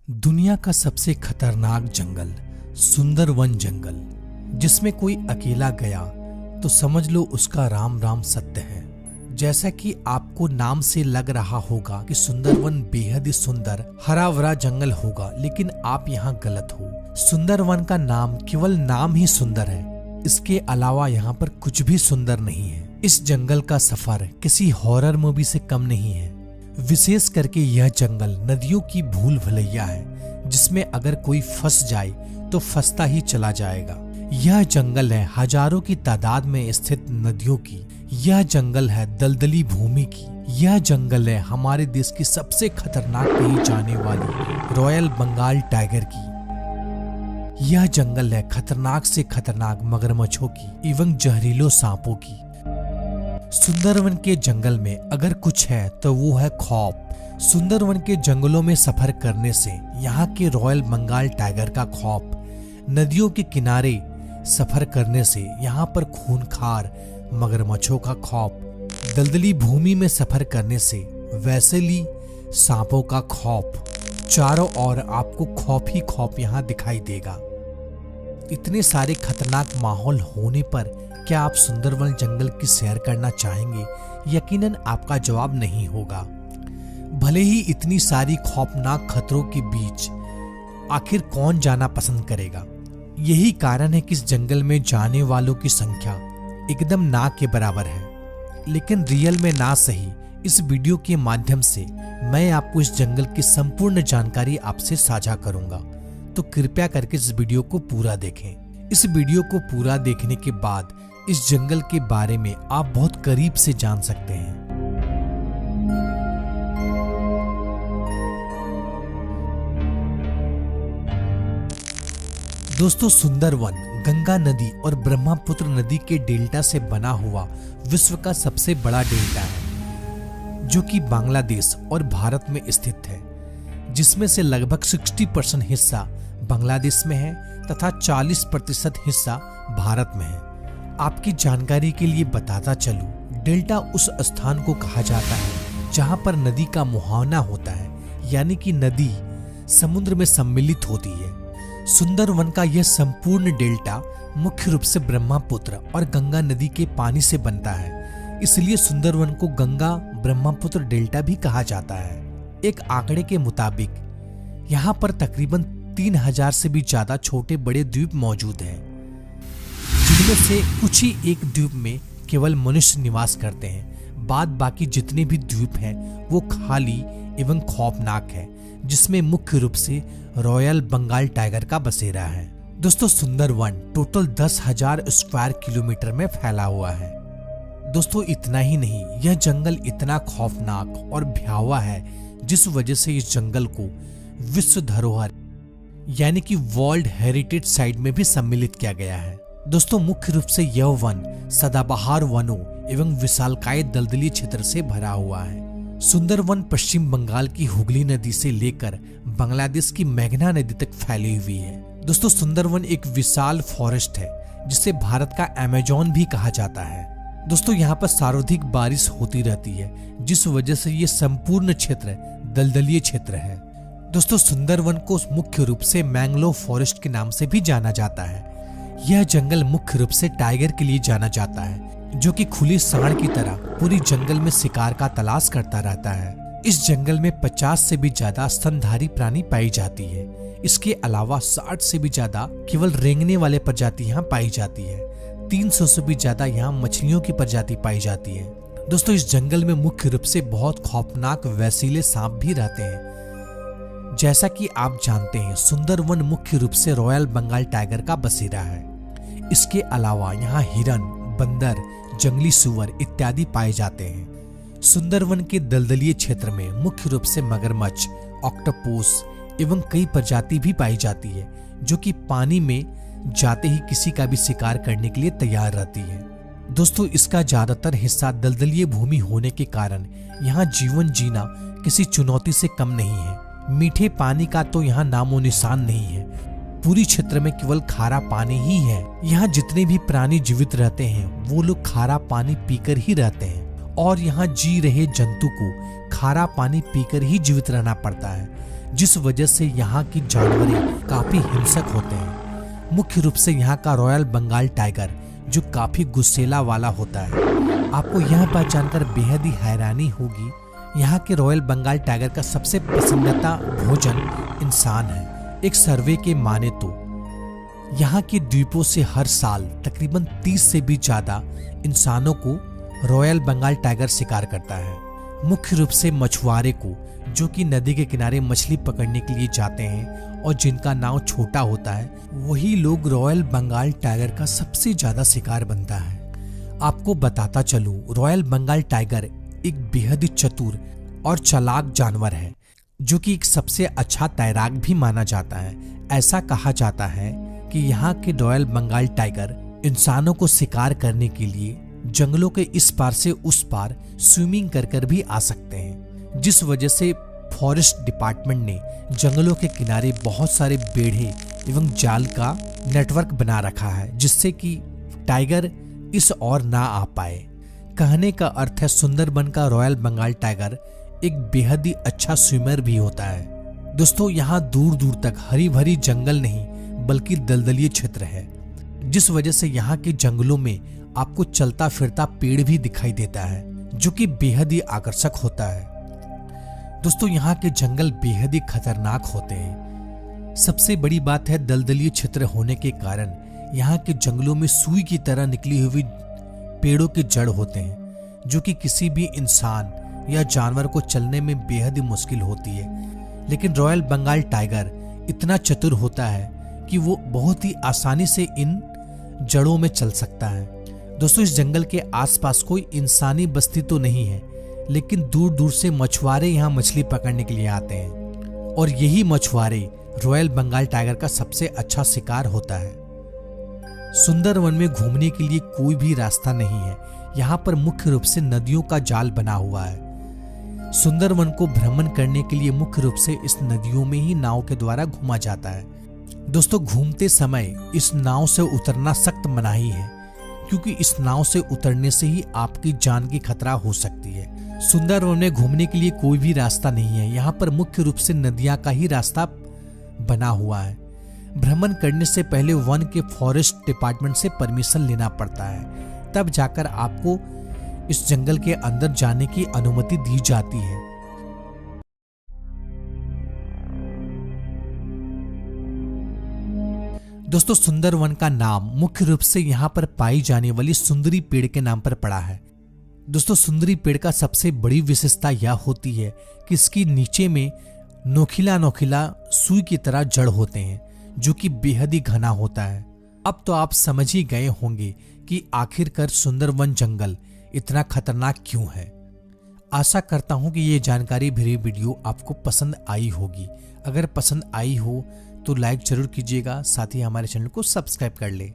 दुनिया का सबसे खतरनाक जंगल सुंदरवन जंगल, जिसमें कोई अकेला गया तो समझ लो उसका राम राम सत्य है। जैसा कि आपको नाम से लग रहा होगा कि सुंदरवन बेहद ही सुंदर हरा भरा जंगल होगा, लेकिन आप यहाँ गलत हो। सुंदरवन का नाम केवल नाम ही सुंदर है, इसके अलावा यहाँ पर कुछ भी सुंदर नहीं है। इस जंगल का सफर किसी हॉरर मूवी से कम नहीं है। विशेष करके यह जंगल नदियों की भूल भुलैया है, जिसमें अगर कोई फंस जाए तो फंसता ही चला जाएगा। यह जंगल है हजारों की तादाद में स्थित नदियों की। यह जंगल है दलदली भूमि की। यह जंगल है हमारे देश की सबसे खतरनाक कही जाने वाली रॉयल बंगाल टाइगर की। यह जंगल है खतरनाक से खतरनाक मगरमच्छों की एवं जहरीलों सांपों की। सुंदरवन के जंगल में अगर कुछ है तो वो है खौफ। सुंदरवन के जंगलों में सफर करने से यहाँ के रॉयल बंगाल टाइगर का खौफ, नदियों के किनारे सफर करने से यहाँ पर खूंखार मगरमच्छों का खौफ, दलदली भूमि में सफर करने से वैसेली सांपों का खौफ, चारों ओर आपको खौफ ही खौफ यहाँ दिखाई देगा। इतने सारे खतरनाक माहौल होने पर क्या आप सुंदरवन जंगल की सैर करना चाहेंगे? यकीनन आपका जवाब नहीं होगा। भले ही इतनी सारी खौफनाक खतरों के बीच आखिर कौन जाना पसंद करेगा। यही कारण है कि इस जंगल में जाने वालों की संख्या एकदम ना के बराबर है। लेकिन रियल में ना सही, इस वीडियो के माध्यम से मैं आपको इस जंगल की संपूर्ण जानकारी आपसे साझा करूंगा, तो कृपया करके इस वीडियो को पूरा देखें। इस वीडियो को पूरा देखने के बाद इस जंगल के बारे में आप बहुत करीब से जान सकते हैं। दोस्तों, सुंदरवन गंगा नदी और ब्रह्मपुत्र नदी के डेल्टा से बना हुआ विश्व का सबसे बड़ा डेल्टा है, जो कि बांग्लादेश और भारत में स्थित है, जिसमें से लगभग 60% हिस्सा बांग्लादेश में है तथा 40% हिस्सा भारत में है। आपकी जानकारी के लिए बताता चलूं, डेल्टा उस स्थान को कहा जाता है जहां पर नदी का मुहावना होता है, यानी कि नदी समुद्र में सम्मिलित होती है। सुंदरवन का यह संपूर्ण डेल्टा मुख्य रूप से ब्रह्मपुत्र और गंगा नदी के पानी से बनता है, इसलिए सुंदरवन को गंगा ब्रह्मपुत्र डेल्टा भी कहा जाता है। एक आंकड़े के मुताबिक यहाँ पर तकरीबन 3000 से भी ज्यादा छोटे बड़े द्वीप मौजूद हैं, जिनमें से कुछ ही एक द्वीप में केवल मनुष्य निवास करते हैं। बाद बाकी जितने भी द्वीप हैं वो खाली एवं खौफनाक है, जिसमें मुख्य रूप से रॉयल बंगाल टाइगर का बसेरा है। दोस्तों, सुंदरवन टोटल 10,000 स्क्वायर किलोमीटर में फैला हुआ है। दोस्तों, इतना ही नहीं, यह जंगल इतना खौफनाक और भयावह है, जिस वजह से इस जंगल को विश्व धरोहर यानी कि वर्ल्ड हेरिटेज साइट में भी सम्मिलित किया गया है। दोस्तों, मुख्य रूप से यह वन सदाबहार वनों एवं विशालकाय दलदली क्षेत्र से भरा हुआ है। सुंदरवन पश्चिम बंगाल की हुगली नदी से लेकर बांग्लादेश की मेघना नदी तक फैली हुई है। दोस्तों, सुंदरवन एक विशाल फॉरेस्ट है, जिसे भारत का अमेज़न भी कहा जाता है। दोस्तों, यहाँ पर सर्वाधिक बारिश होती रहती है, जिस वजह से ये संपूर्ण क्षेत्र दलदलीय क्षेत्र है। दोस्तों, सुंदरवन को मुख्य रूप से मैंग्रोव फॉरेस्ट के नाम से भी जाना जाता है। यह जंगल मुख्य रूप से टाइगर के लिए जाना जाता है, जो कि खुली सांड की तरह पूरी जंगल में शिकार का तलाश करता रहता है। इस जंगल में 50 से भी ज्यादा स्तनधारी प्राणी पाई जाती है। इसके अलावा 60 से भी ज्यादा केवल रेंगने वाले प्रजाति यहाँ पाई जाती है। 300 से भी ज्यादा यहाँ मछलियों की प्रजाति पाई जाती है। दोस्तों, इस जंगल में मुख्य रूप से बहुत खौफनाक वैसीले सांप भी रहते हैं। जैसा कि आप जानते हैं, सुंदरवन मुख्य रूप से रॉयल बंगाल टाइगर का बसेरा है। इसके अलावा यहाँ हिरन, बंदर, जंगली सुअर इत्यादि पाए जाते हैं। सुंदरवन के दलदलीय क्षेत्र में मुख्य रूप से मगरमच्छ, ऑक्टोपस एवं कई प्रजाति भी पाई जाती है, जो कि पानी में जाते ही किसी का भी शिकार करने के लिए तैयार रहती है। दोस्तों, इसका ज्यादातर हिस्सा दलदलीय भूमि होने के कारण यहाँ जीवन जीना किसी चुनौती से कम नहीं है। मीठे पानी का तो यहाँ नामो निशान नहीं है। पूरी क्षेत्र में केवल खारा पानी ही है। यहाँ जितने भी प्राणी जीवित रहते हैं वो लोग खारा पानी पीकर ही रहते हैं, और यहाँ जी रहे जंतु को खारा पानी पीकर ही जीवित रहना पड़ता है। जिस वजह से यहाँ की जानवरें काफी हिंसक होते हैं। मुख्य रूप से यहाँ का रॉयल बंगाल टाइगर जो काफी गुस्सेला वाला होता है। आपको यह बात जानकर बेहद ही हैरानी होगी, यहाँ के रॉयल बंगाल टाइगर का सबसे पसंदीदा भोजन इंसान है। एक सर्वे के माने तो यहाँ के द्वीपों से हर साल तकरीबन 30 से भी ज्यादा इंसानों को रॉयल बंगाल टाइगर शिकार करता है। मुख्य रूप से मछुआरे को, जो कि नदी के किनारे मछली पकड़ने के लिए जाते हैं और जिनका नाव छोटा होता है, वही लोग रॉयल बंगाल टाइगर का सबसे ज्यादा शिकार बनता है। आपको बताता चलूं, रॉयल बंगाल टाइगर एक बेहद ही चतुर और चालाक जानवर है, जो कि एक सबसे अच्छा तैराक भी माना जाता है। ऐसा कहा जाता है कि यहाँ के रॉयल बंगाल टाइगर इंसानों को शिकार करने के लिए जंगलों के इस पार से उस पार स्विमिंग कर भी आ सकते हैं, जिस वजह से फॉरेस्ट डिपार्टमेंट ने जंगलों के किनारे बहुत सारे बेड़े एवं जाल का नेटवर्क बना रखा है, जिससे कि टाइगर इस ओर ना आ पाए। कहने का अर्थ है सुंदरबन का रॉयल बंगाल टाइगर एक बेहद ही अच्छा स्विमर भी होता है। दोस्तों, यहाँ दूर दूर तक हरी भरी जंगल नहीं बल्कि दलदलीय क्षेत्र है, जिस वजह से यहाँ के जंगलों में आपको चलता फिरता पेड़ भी दिखाई देता है, जो कि बेहद ही आकर्षक होता है। दोस्तों, यहाँ के जंगल बेहद ही खतरनाक होते हैं। सबसे बड़ी बात है, दलदलीय क्षेत्र होने के कारण यहाँ के जंगलों में सुई की तरह निकली हुई पेड़ों के जड़ होते हैं, जो कि किसी भी इंसान या जानवर को चलने में बेहद ही मुश्किल होती है। लेकिन रॉयल बंगाल टाइगर इतना चतुर होता है कि वो बहुत ही आसानी से इन जड़ों में चल सकता है। दोस्तों, इस जंगल के आसपास कोई इंसानी बस्ती तो नहीं है, लेकिन दूर दूर से मछुआरे यहाँ मछली पकड़ने के लिए आते हैं और यही मछुआरे रॉयल बंगाल टाइगर का सबसे अच्छा शिकार होता है। सुंदरवन में घूमने के लिए कोई भी रास्ता नहीं है। यहाँ पर मुख्य रूप से नदियों का जाल बना हुआ है। सुंदरवन को भ्रमण करने के लिए मुख्य रूप से इस नदियों में ही नाव के द्वारा घूमा जाता है। दोस्तों, घूमते समय इस नाव से उतरना सख्त मनाही है, क्योंकि इस नाव से उतरने से ही आपकी जान की खतरा हो सकती है। सुंदरवन में घूमने के लिए कोई भी रास्ता नहीं है। यहाँ पर मुख्य रूप से नदियां का ही रास्ता बना हुआ है। भ्रमण करने से पहले वन के फॉरेस्ट डिपार्टमेंट से परमिशन लेना पड़ता है, तब जाकर आपको इस जंगल के अंदर जाने की अनुमति दी जाती है। दोस्तों, सुंदरवन का नाम मुख्य रूप से यहाँ पर पाई जाने वाली सुंदरी पेड़ के नाम पर पड़ा है। दोस्तों, सुंदरी पेड़ का सबसे बड़ी विशेषता यह होती है कि इसकी नीचे में नोखिला नोखिला सुई की तरह जड़ होते हैं, जो कि बेहद ही घना होता है। अब तो आप समझ ही गए होंगे कि आखिरकार सुंदरवन जंगल इतना खतरनाक क्यों है। आशा करता हूं कि ये जानकारी भरी वीडियो आपको पसंद आई होगी। अगर पसंद आई हो तो लाइक जरूर कीजिएगा, साथ ही हमारे चैनल को सब्सक्राइब कर ले।